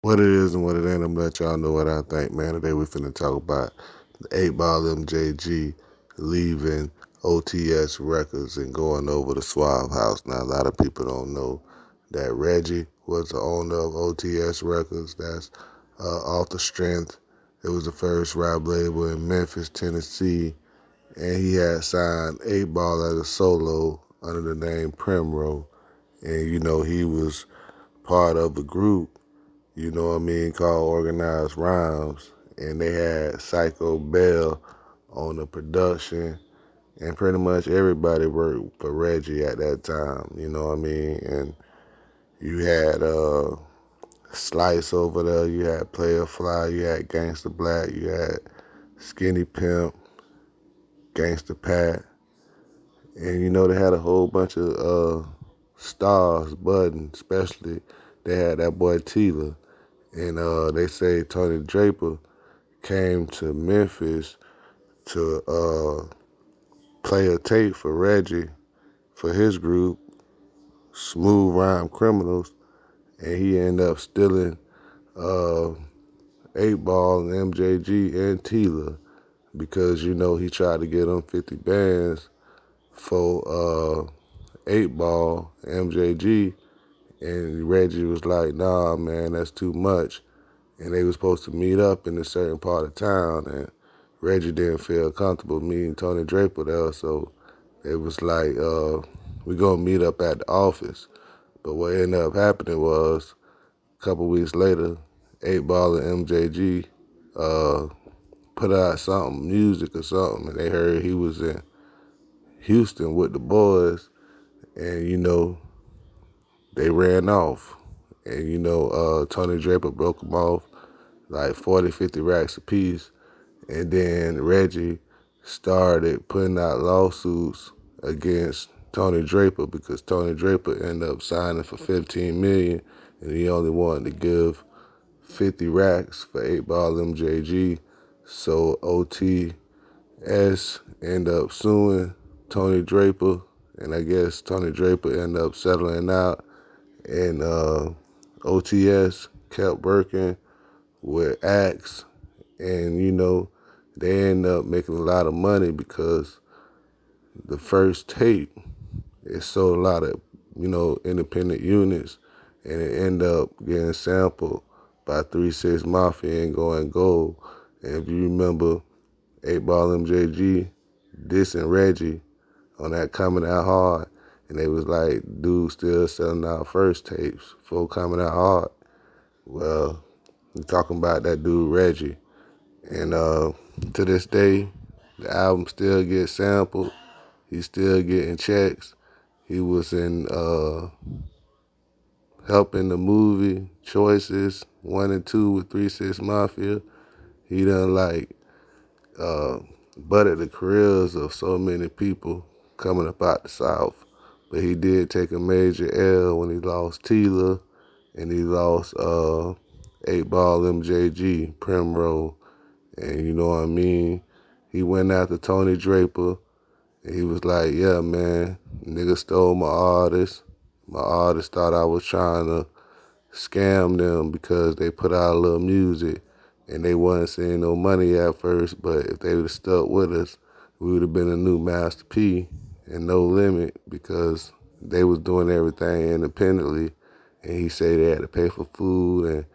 What it is and what it ain't, I'm gonna let y'all know what I think, man. Today we finna talk about the 8 Ball MJG leaving Ots Records and going over to Suave House. Now, a lot of people don't know that Reggie was the owner of Ots Records. That's off the strength. It was the first rap label in Memphis, Tennessee, and he had signed 8 Ball as a solo under the name Primrose. And, he was part of a group, called Organized Rhymes. And they had Psycho Bell on the production. And pretty much everybody worked for Reggie at that time, And you had Slice over there, you had Player Fly, you had Gangsta Black, you had Skinny Pimp, Gangsta Pat. And, they had a whole bunch of stars, budding, especially they had that boy Tila. And they say Tony Draper came to Memphis to play a tape for Reggie for his group, Smooth Rhyme Criminals, and he ended up stealing uh, 8 Ball and MJG and Tila because, he tried to get them 50 bands for 8 Ball, MJG, and Reggie was like, nah, man, that's too much. And they was supposed to meet up in a certain part of town, and Reggie didn't feel comfortable meeting Tony Draper there, so it was like, we gonna meet up at the office. But what ended up happening was, a couple weeks later, 8 Ball and MJG put out something, music or something, and they heard he was in Houston with the boys, and, they ran off. And, Tony Draper broke them off like 40, 50 racks apiece. And then Reggie started putting out lawsuits against Tony Draper because Tony Draper ended up signing for 15 million and he only wanted to give 50 racks for 8 Ball MJG. So OTS ended up suing Tony Draper, and I guess Tony Draper ended up settling out, and OTS kept working with Axe, and they ended up making a lot of money because the first tape, it sold a lot of independent units, and it ended up getting sampled by 3 6 Mafia and going gold. And if you remember, 8 Ball MJG dissing Reggie on that Coming Out Hard, and they was like, dude still selling out first tapes for Coming Out Hard. Well, we're talking about that dude Reggie. And to this day, the album still gets sampled. He's still getting checks. He was in helping the movie Choices 1 and 2 with 3 6 Mafia. He done butted the careers of so many people coming up out the South. But he did take a major L when he lost Tila and he lost 8 Ball MJG, Primrose. And you know what I mean? He went after Tony Draper and he was like, yeah, man, nigga stole my artist. My artist thought I was trying to scam them because they put out a little music and they wasn't seeing no money at first, but if they would have stuck with us, we would have been a new Master P and No Limit because they was doing everything independently. And he said they had to pay for food and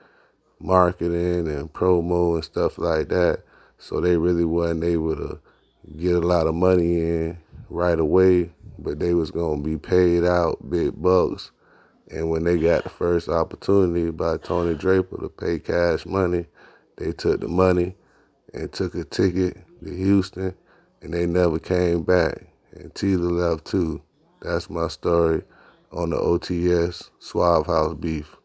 marketing and promo and stuff like that. So they really wasn't able to get a lot of money in right away, but they was gonna be paid out big bucks. And when they got the first opportunity by Tony Draper to pay cash money, they took the money and took a ticket to Houston, and they never came back. And Tila left too. That's my story on the OTS Suave House beef.